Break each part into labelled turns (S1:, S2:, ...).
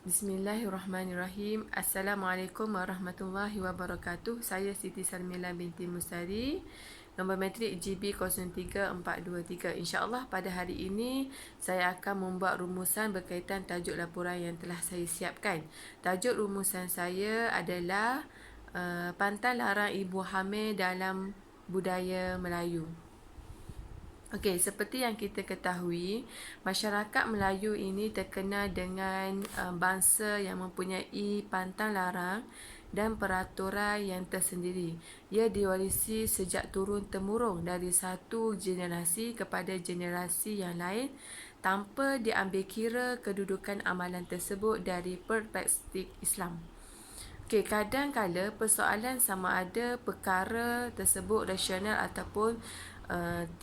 S1: Bismillahirrahmanirrahim. Assalamualaikum warahmatullahi wabarakatuh. Saya Siti Sarmila binti Mustari. Nombor matrik GB03-423. InsyaAllah pada hari ini saya akan membuat rumusan berkaitan tajuk laporan yang telah saya siapkan. Tajuk rumusan saya adalah pantang larang ibu hamil dalam budaya Melayu. Okey, seperti yang kita ketahui, masyarakat Melayu ini terkenal dengan bangsa yang mempunyai pantang larang dan peraturan yang tersendiri. Ia diwarisi sejak turun-temurun dari satu generasi kepada generasi yang lain tanpa diambil kira kedudukan amalan tersebut dari perspektif Islam. Okey, kadang-kala persoalan sama ada perkara tersebut rasional ataupun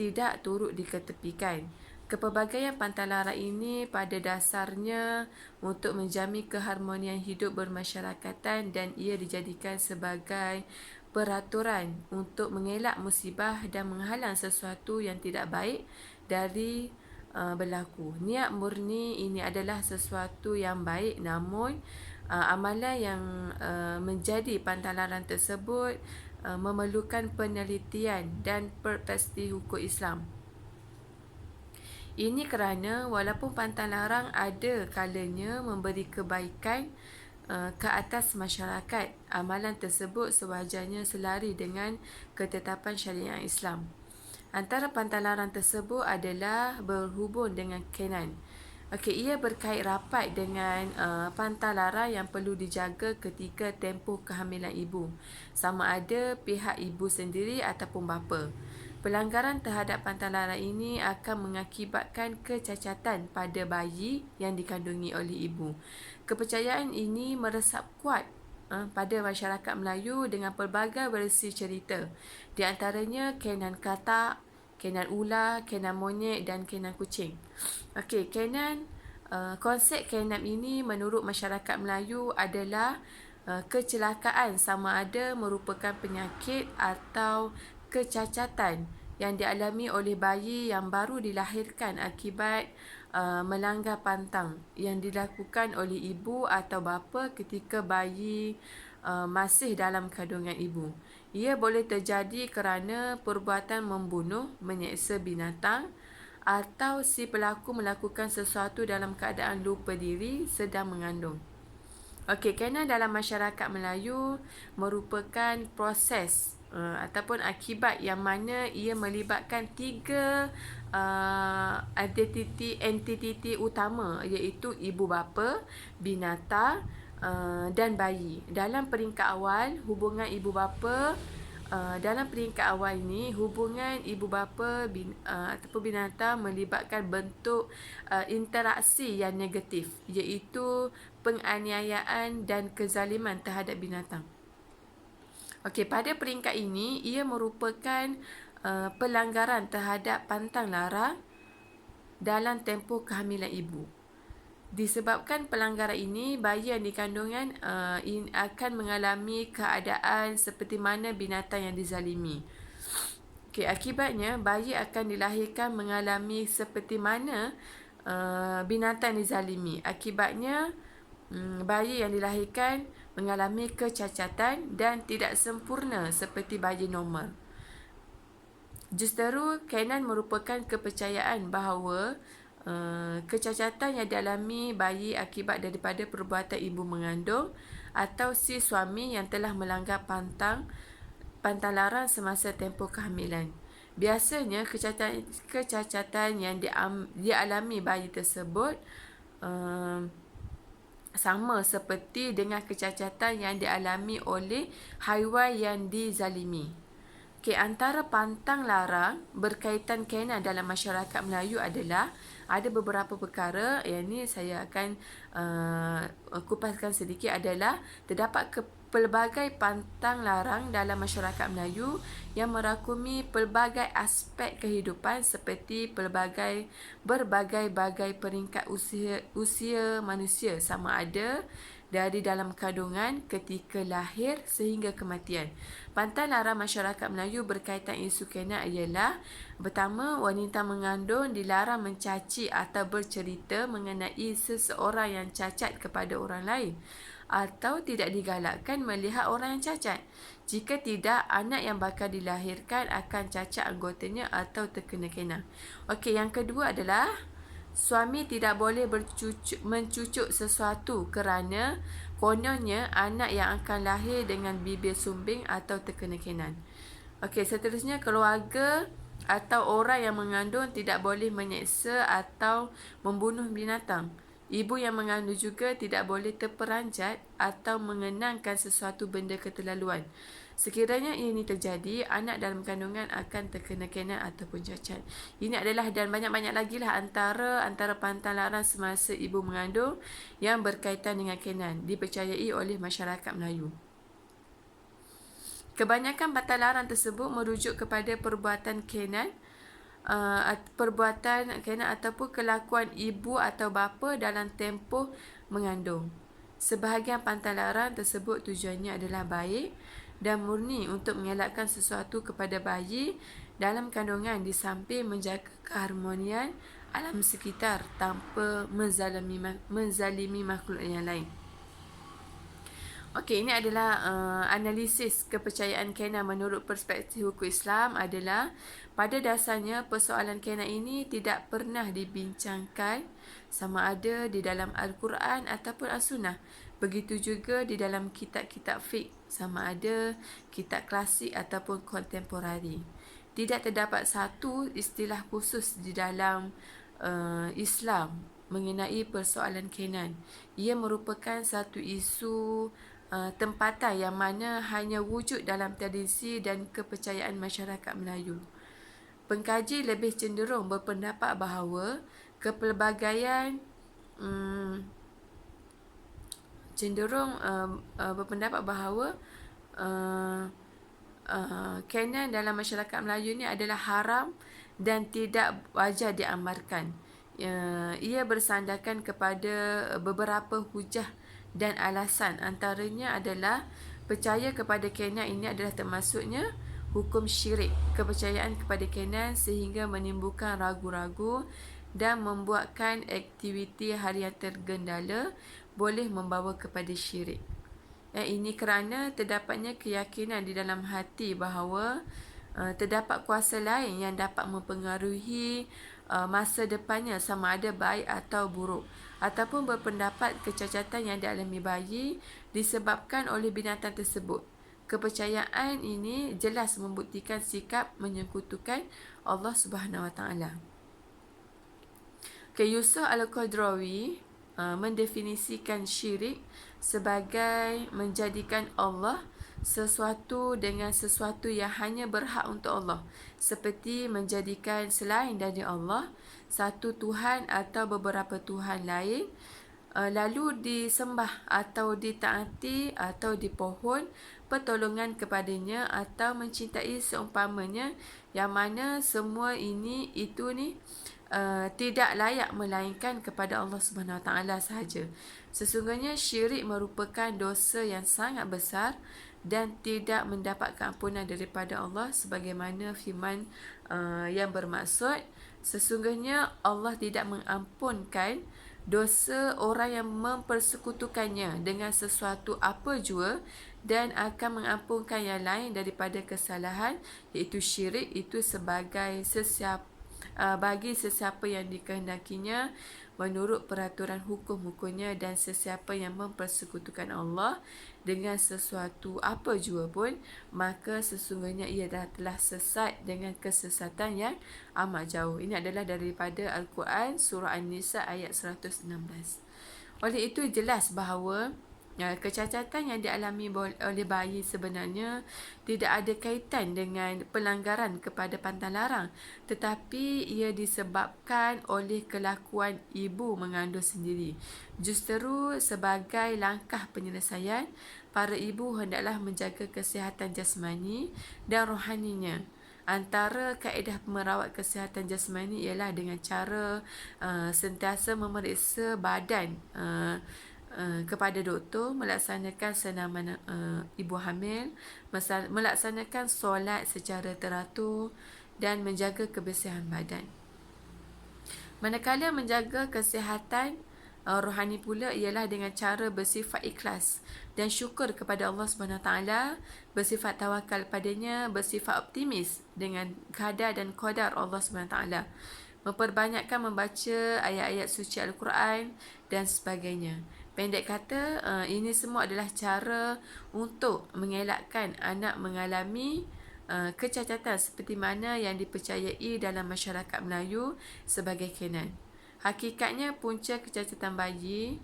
S1: tidak turut diketepikan. Kepelbagaian pantang larang ini pada dasarnya untuk menjamin keharmonian hidup bermasyarakatan dan ia dijadikan sebagai peraturan untuk mengelak musibah dan menghalang sesuatu yang tidak baik dari berlaku. Niat murni ini adalah sesuatu yang baik, namun amalan yang menjadi pantang larang tersebut memerlukan penelitian dan perspektif hukum Islam. Ini kerana walaupun pantang larang ada kalanya memberi kebaikan ke atas masyarakat, amalan tersebut sewajarnya selari dengan ketetapan syariat Islam. Antara pantang larang tersebut adalah berhubung dengan kanan. Okey, ia berkait rapat dengan pantang larang yang perlu dijaga ketika tempoh kehamilan ibu, sama ada pihak ibu sendiri ataupun bapa. Pelanggaran terhadap pantang larang ini akan mengakibatkan kecacatan pada bayi yang dikandungi oleh ibu. Kepercayaan ini meresap kuat pada masyarakat Melayu dengan pelbagai versi cerita. Di antaranya kenan katak, kenan ular, kenan monyet dan kenan kucing. Okey, konsep kenan ini menurut masyarakat Melayu adalah kecelakaan sama ada merupakan penyakit atau kecacatan yang dialami oleh bayi yang baru dilahirkan akibat melanggar pantang yang dilakukan oleh ibu atau bapa ketika bayi masih dalam kandungan ibu. Ia boleh terjadi kerana perbuatan membunuh, menyeksa binatang atau si pelaku melakukan sesuatu dalam keadaan lupa diri sedang mengandung. Okey, kerana dalam masyarakat Melayu merupakan proses ataupun akibat yang mana ia melibatkan tiga entiti utama, iaitu ibu bapa, binatang dan bayi. Dalam peringkat awal, hubungan ibu bapa dalam peringkat awal ini, hubungan ibu bapa ataupun binatang melibatkan bentuk interaksi yang negatif, iaitu penganiayaan dan kezaliman terhadap binatang. Okey, pada peringkat ini, ia merupakan pelanggaran terhadap pantang larang dalam tempoh kehamilan ibu. Disebabkan pelanggaran ini, bayi yang dikandungan akan mengalami keadaan seperti mana binatang yang dizalimi. Okey, akibatnya bayi akan dilahirkan mengalami seperti mana binatang dizalimi. Akibatnya bayi yang dilahirkan mengalami kecacatan dan tidak sempurna seperti bayi normal. Justeru, kenan merupakan kepercayaan bahawa kecacatan yang dialami bayi akibat daripada perbuatan ibu mengandung atau si suami yang telah melanggar pantang larang semasa tempoh kehamilan. Biasanya kecacatan yang dialami bayi tersebut sama seperti dengan kecacatan yang dialami oleh haiwan yang dizalimi. Okey, antara pantang larang berkaitan kenan dalam masyarakat Melayu adalah ada beberapa perkara yang ini saya akan kupaskan sedikit adalah terdapat pelbagai pantang larang dalam masyarakat Melayu yang merakumi pelbagai aspek kehidupan seperti berbagai-bagai peringkat usia manusia, sama ada dari dalam kandungan, ketika lahir sehingga kematian. Pantang larang masyarakat Melayu berkaitan isu kanak ialah: pertama, wanita mengandung dilarang mencaci atau bercerita mengenai seseorang yang cacat kepada orang lain, atau tidak digalakkan melihat orang yang cacat. Jika tidak, anak yang bakal dilahirkan akan cacat anggotanya atau terkena kenang. Okey, yang kedua adalah suami tidak boleh mencucuk sesuatu kerana kononnya anak yang akan lahir dengan bibir sumbing atau terkena kenan. Okey, seterusnya, keluarga atau orang yang mengandung tidak boleh menyeksa atau membunuh binatang. Ibu yang mengandung juga tidak boleh terperanjat atau mengenangkan sesuatu benda keterlaluan. Sekiranya ini terjadi, anak dalam kandungan akan terkena kenan ataupun cacat. Ini adalah dan banyak-banyak lagi lah antara pantang larang semasa ibu mengandung yang berkaitan dengan kenan dipercayai oleh masyarakat Melayu. Kebanyakan pantang larang tersebut merujuk kepada perbuatan kenan ataupun kelakuan ibu atau bapa dalam tempoh mengandung. Sebahagian pantang larang tersebut tujuannya adalah baik dan murni untuk mengelakkan sesuatu kepada bayi dalam kandungan di samping menjaga keharmonian alam sekitar tanpa menzalimi makhluk yang lain. Okey, ini adalah analisis kepercayaan kenan menurut perspektif hukum Islam adalah: pada dasarnya persoalan kenan ini tidak pernah dibincangkan sama ada di dalam Al-Quran ataupun As-Sunnah. Begitu juga di dalam kitab-kitab fiqh, sama ada kitab klasik ataupun kontemporari. Tidak terdapat satu istilah khusus di dalam Islam mengenai persoalan kenan. Ia merupakan satu isu tempatan yang mana hanya wujud dalam tradisi dan kepercayaan masyarakat Melayu. Pengkaji lebih cenderung berpendapat bahawa kepelbagaian kenan dalam masyarakat Melayu ni adalah haram dan tidak wajar diamalkan. Ia bersandarkan kepada beberapa hujah dan alasan. Antaranya adalah percaya kepada kenan ini adalah termasuknya hukum syirik, kepercayaan kepada kenan sehingga menimbulkan ragu-ragu dan membuatkan aktiviti harian tergendala boleh membawa kepada syirik. Ini kerana terdapatnya keyakinan di dalam hati bahawa terdapat kuasa lain yang dapat mempengaruhi masa depannya sama ada baik atau buruk, ataupun berpendapat kecacatan yang dialami bayi disebabkan oleh binatang tersebut. Kepercayaan ini jelas membuktikan sikap menyekutukan Allah Subhanahu Wa Taala. Yusuf Al-Qadrawi mendefinisikan syirik sebagai menjadikan Allah sesuatu dengan sesuatu yang hanya berhak untuk Allah, seperti menjadikan selain dari Allah satu Tuhan atau beberapa Tuhan lain, lalu disembah atau ditaati atau dipohon pertolongan kepadanya atau mencintai seumpamanya, yang mana semua itu tidak layak melainkan kepada Allah Subhanahu Wa Taala sahaja. Sesungguhnya syirik merupakan dosa yang sangat besar dan tidak mendapat keampunan daripada Allah, sebagaimana firman yang bermaksud, sesungguhnya Allah tidak mengampunkan dosa orang yang mempersekutukannya dengan sesuatu apa jua dan akan mengampunkan yang lain daripada kesalahan, iaitu syirik itu bagi sesiapa yang dikehendakinya menurut peraturan hukum-hukumnya, dan sesiapa yang mempersekutukan Allah dengan sesuatu apa jua pun, maka sesungguhnya ia telah sesat dengan kesesatan yang amat jauh. Ini adalah daripada Al-Quran surah An-Nisa ayat 116. Oleh itu jelas bahawa Kecacatan yang dialami oleh bayi sebenarnya tidak ada kaitan dengan pelanggaran kepada pantang larang, tetapi ia disebabkan oleh kelakuan ibu mengandung sendiri. Justeru sebagai langkah penyelesaian, para ibu hendaklah menjaga kesihatan jasmani dan rohaninya. Antara kaedah merawat kesihatan jasmani ialah dengan cara sentiasa memeriksa badan kepada doktor, melaksanakan senaman ibu hamil, melaksanakan solat secara teratur dan menjaga kebersihan badan. Manakala menjaga kesihatan rohani pula ialah dengan cara bersifat ikhlas dan syukur kepada Allah SWT, bersifat tawakal padanya, bersifat optimis dengan qadar dan qadar Allah SWT, memperbanyakkan membaca ayat-ayat suci Al-Quran dan sebagainya. Pendek kata, ini semua adalah cara untuk mengelakkan anak mengalami kecacatan seperti mana yang dipercayai dalam masyarakat Melayu sebagai kenan. Hakikatnya punca kecacatan bayi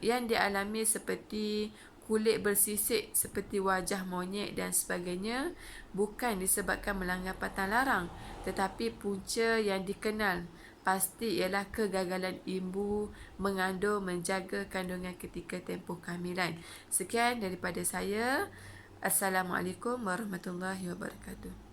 S1: yang dialami seperti kulit bersisik seperti wajah monyet dan sebagainya bukan disebabkan melanggar pantang larang, tetapi punca yang dikenal pasti ialah kegagalan ibu mengandung menjaga kandungan ketika tempoh kehamilan. Sekian daripada saya. Assalamualaikum warahmatullahi wabarakatuh.